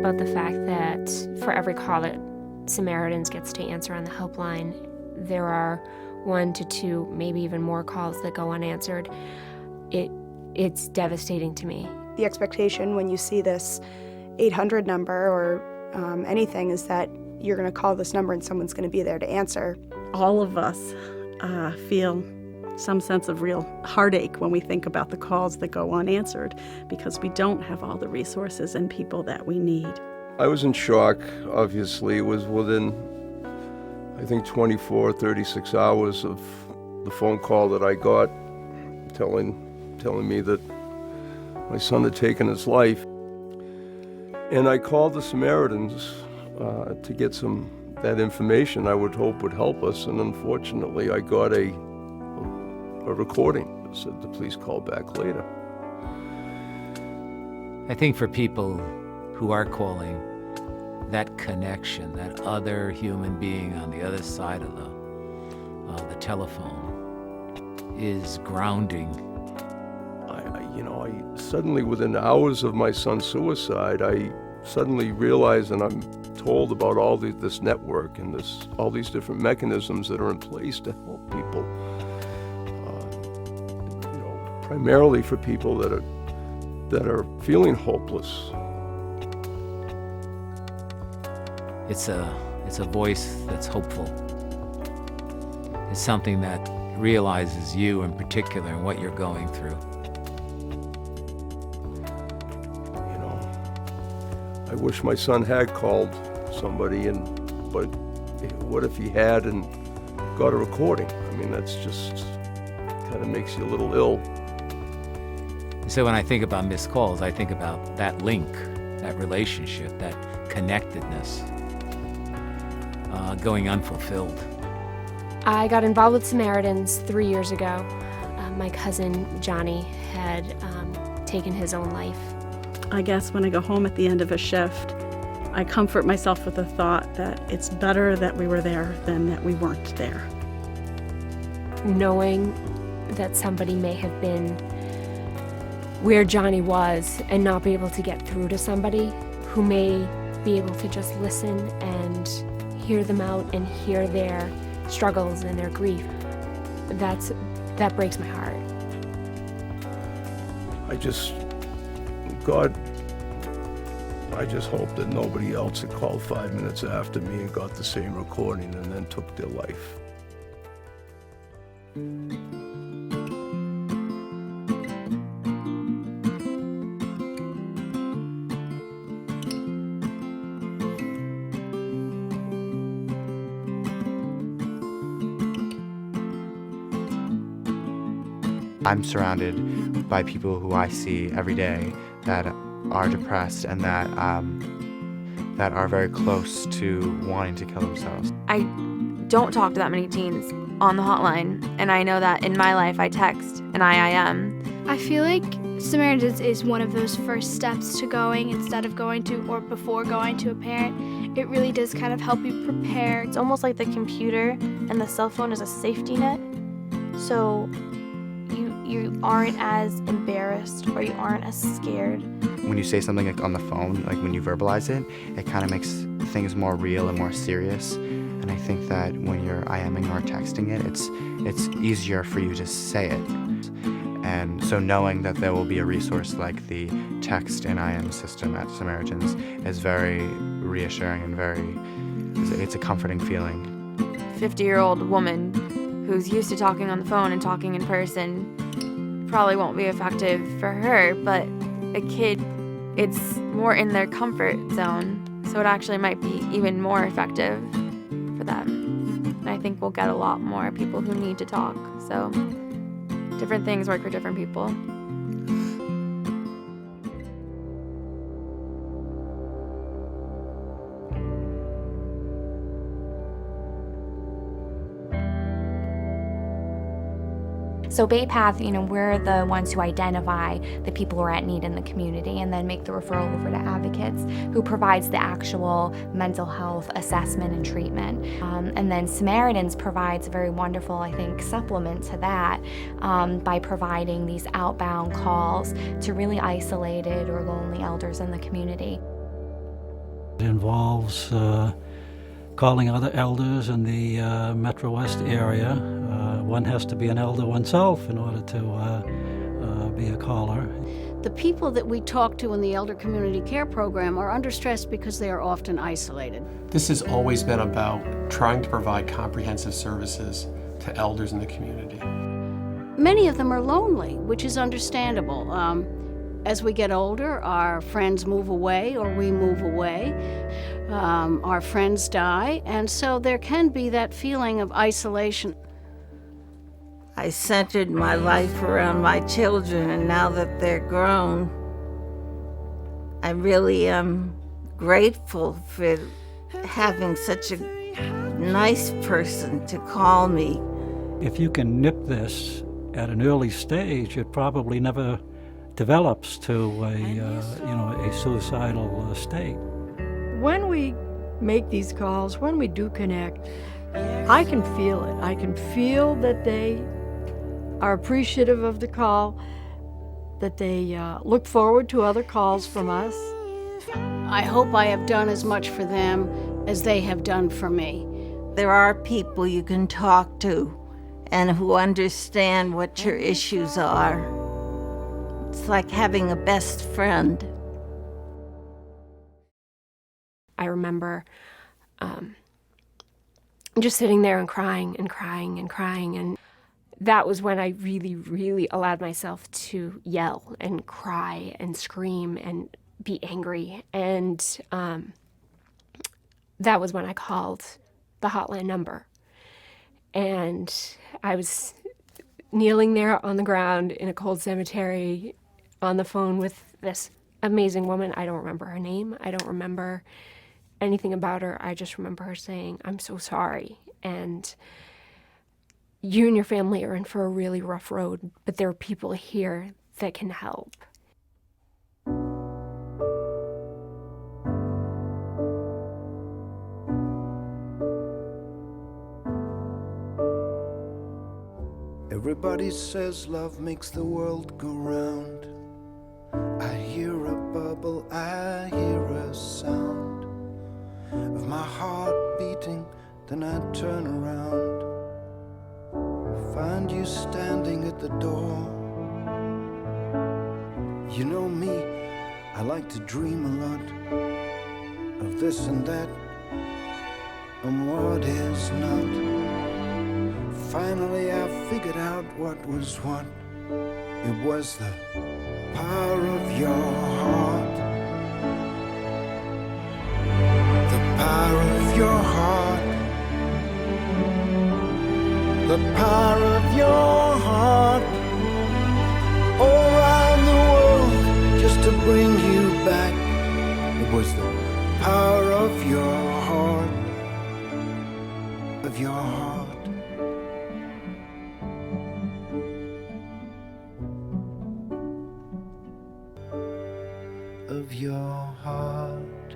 about the fact that for every call that Samaritans gets to answer on the helpline, there are 1 to 2, maybe even more calls that go unanswered. It's devastating to me. The expectation when you see this 800 number or anything is that you're going to call this number and someone's going to be there to answer. All of us feel some sense of real heartache when we think about the calls that go unanswered because we don't have all the resources and people that we need. I was in shock, obviously. It was within, I think, 24, 36 hours of the phone call that I got telling me that my son had taken his life. And I called the Samaritans to get that information I would hope would help us, and unfortunately I got a recording that said to please call back later. I think for people who are calling, that connection, that other human being on the other side of the telephone is grounding. I suddenly, within hours of my son's suicide, I suddenly realized, and I'm told about all this network and all these different mechanisms that are in place to help people. Primarily for people that are feeling hopeless. It's a voice that's hopeful. It's something that realizes you in particular and what you're going through. I wish my son had called somebody, but what if he had and got a recording? I mean, that's just kind of makes you a little ill. So when I think about missed calls, I think about that link, that relationship, that connectedness going unfulfilled. I got involved with Samaritans 3 years ago. My cousin Johnny had taken his own life. I guess when I go home at the end of a shift, I comfort myself with the thought that it's better that we were there than that we weren't there. Knowing that somebody may have been where Johnny was and not be able to get through to somebody who may be able to just listen and hear them out and hear their struggles and their grief, that breaks my heart. I just hope that nobody else had called 5 minutes after me and got the same recording and then took their life. I'm surrounded by people who I see every day that are depressed and that are very close to wanting to kill themselves. I don't talk to that many teens on the hotline, and I know that in my life I text and IM. I feel like Samaritans is one of those first steps to going instead of going to or before going to a parent. It really does kind of help you prepare. It's almost like the computer and the cell phone is a safety net, so you aren't as embarrassed or you aren't as scared. When you say something like on the phone, like when you verbalize it, it kind of makes things more real and more serious. And I think that when you're IMing or texting it, it's easier for you to say it. And so knowing that there will be a resource like the text and IM system at Samaritans is very reassuring and it's a comforting feeling. 50-year-old woman who's used to talking on the phone and talking in person probably won't be effective for her, but a kid, it's more in their comfort zone, so it actually might be even more effective for them. And I think we'll get a lot more people who need to talk, so different things work for different people. So Bay Path, we're the ones who identify the people who are at need in the community and then make the referral over to advocates who provides the actual mental health assessment and treatment. And then Samaritans provides a very wonderful, I think, supplement to that by providing these outbound calls to really isolated or lonely elders in the community. It involves calling other elders in the Metro West area. One has to be an elder oneself in order to be a caller. The people that we talk to in the Elder Community Care Program are under stress because they are often isolated. This has always been about trying to provide comprehensive services to elders in the community. Many of them are lonely, which is understandable. As we get older, our friends move away or we move away. Our friends die, and so there can be that feeling of isolation. I centered my life around my children, and now that they're grown, I really am grateful for having such a nice person to call me. If you can nip this at an early stage, it probably never develops to a suicidal state. When we make these calls, when we do connect, I can feel it. I can feel that they are appreciative of the call, that they look forward to other calls from us. I hope I have done as much for them as they have done for me. There are people you can talk to and who understand what your issues are. It's like having a best friend. I remember just sitting there and crying and crying and crying, and that was when I really, really allowed myself to yell and cry and scream and be angry. And that was when I called the hotline number. And I was kneeling there on the ground in a cold cemetery on the phone with this amazing woman. I don't remember her name. I don't remember anything about her. I just remember her saying, "I'm so sorry. And you and your family are in for a really rough road, but there are people here that can help." Everybody says love makes the world go round. I hear a bubble, I hear a sound of my heart beating, then I turn around, find you standing at the door. You know me, I like to dream a lot of this and that, and what is not. Finally I figured out what was what. It was the power of your heart. The power of your heart. The power of your heart. All around the world just to bring you back. It was the power of your heart. Of your heart. Of your heart.